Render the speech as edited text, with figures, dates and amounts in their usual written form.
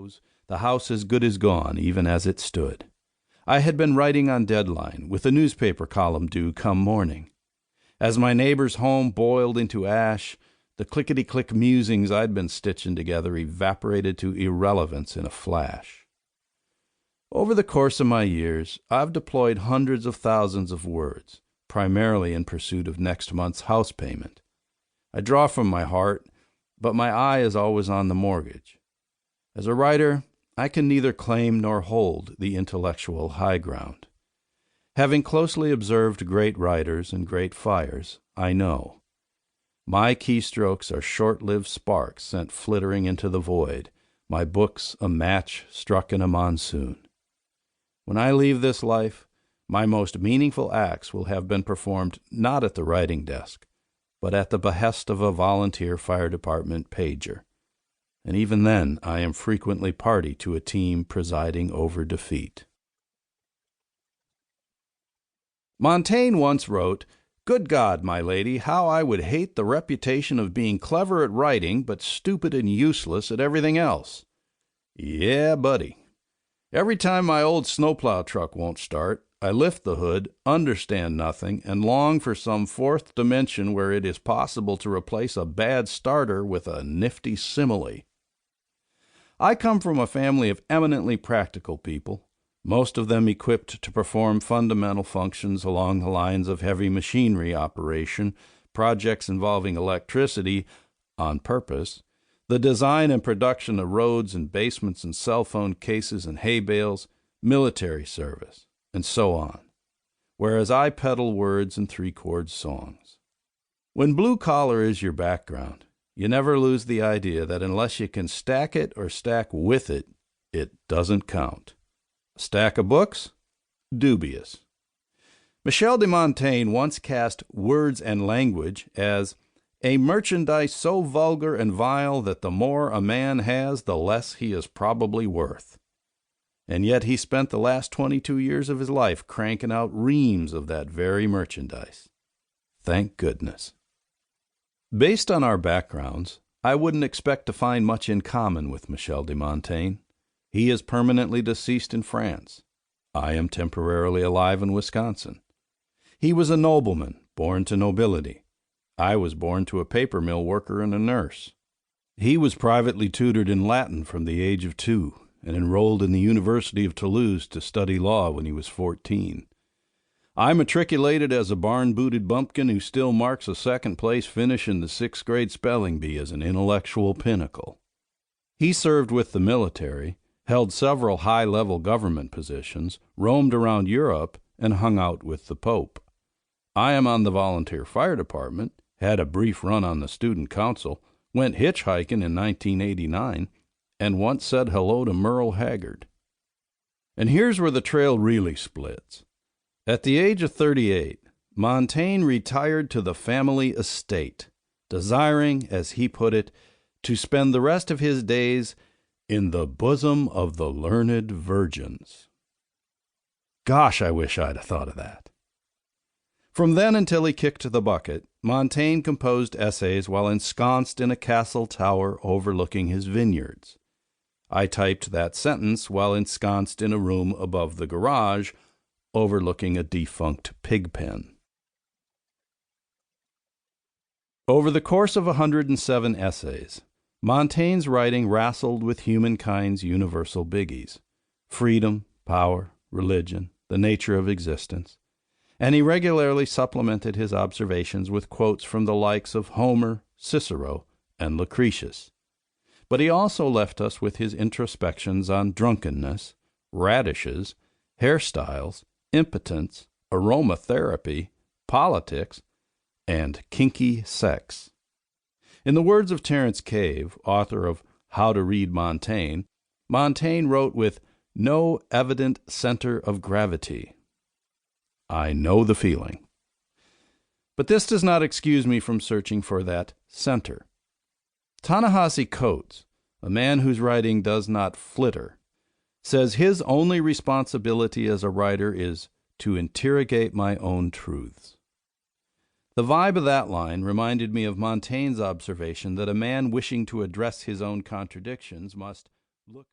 goes, the house as good as gone, even as it stood. I had been writing on deadline, with a newspaper column due come morning. As my neighbor's home boiled into ash, the clickety-click musings I'd been stitching together evaporated to irrelevance in a flash. Over the course of my years, I've deployed hundreds of thousands of words, primarily in pursuit of next month's house payment. I draw from my heart, but my eye is always on the mortgage. As a writer, I can neither claim nor hold the intellectual high ground. Having closely observed great writers and great fires, I know. My keystrokes are short-lived sparks sent flittering into the void, my books a match struck in a monsoon. When I leave this life, my most meaningful acts will have been performed not at the writing desk, but at the behest of a volunteer fire department pager. And even then I am frequently party to a team presiding over defeat. Montaigne once wrote, "Good God, my lady, how I would hate the reputation of being clever at writing, but stupid and useless at everything else." Yeah, buddy. Every time my old snowplow truck won't start, I lift the hood, understand nothing, and long for some fourth dimension where it is possible to replace a bad starter with a nifty simile. I come from a family of eminently practical people, most of them equipped to perform fundamental functions along the lines of heavy machinery operation, projects involving electricity on purpose, the design and production of roads and basements and cell phone cases and hay bales, military service, and so on, whereas I peddle words and three-chord songs. When blue collar is your background, you never lose the idea that unless you can stack it or stack with it, it doesn't count. A stack of books? Dubious. Michel de Montaigne once cast Words and Language as a merchandise so vulgar and vile that the more a man has, the less he is probably worth. And yet he spent the last 22 years of his life cranking out reams of that very merchandise. Thank goodness. Based on our backgrounds, I wouldn't expect to find much in common with Michel de Montaigne. He is permanently deceased in France. I am temporarily alive in Wisconsin. He was a nobleman, born to nobility. I was born to a paper mill worker and a nurse. He was privately tutored in Latin from the age of 2 and enrolled in the University of Toulouse to study law when he was 14. I matriculated as a barn-booted bumpkin who still marks a second-place finish in the 6th grade spelling bee as an intellectual pinnacle. He served with the military, held several high-level government positions, roamed around Europe, and hung out with the Pope. I am on the volunteer fire department, had a brief run on the student council, went hitchhiking in 1989, and once said hello to Merle Haggard. And here's where the trail really splits. At the age of 38, Montaigne retired to the family estate, desiring, as he put it, to spend the rest of his days in the bosom of the learned virgins. Gosh, I wish I'd have thought of that. From then until he kicked the bucket, Montaigne composed essays while ensconced in a castle tower overlooking his vineyards. I typed that sentence while ensconced in a room above the garage overlooking a defunct pig pen. Over the course of 107 essays, Montaigne's writing wrestled with humankind's universal biggies: freedom, power, religion, the nature of existence, and he regularly supplemented his observations with quotes from the likes of Homer, Cicero, and Lucretius. But he also left us with his introspections on drunkenness, radishes, hairstyles, impotence, aromatherapy, politics, and kinky sex. In the words of Terence Cave, author of How to Read Montaigne, Montaigne wrote with no evident center of gravity. I know the feeling. But this does not excuse me from searching for that center. Ta-Nehisi Coates, a man whose writing does not flitter, says his only responsibility as a writer is to interrogate my own truths. The vibe of that line reminded me of Montaigne's observation that a man wishing to address his own contradictions must look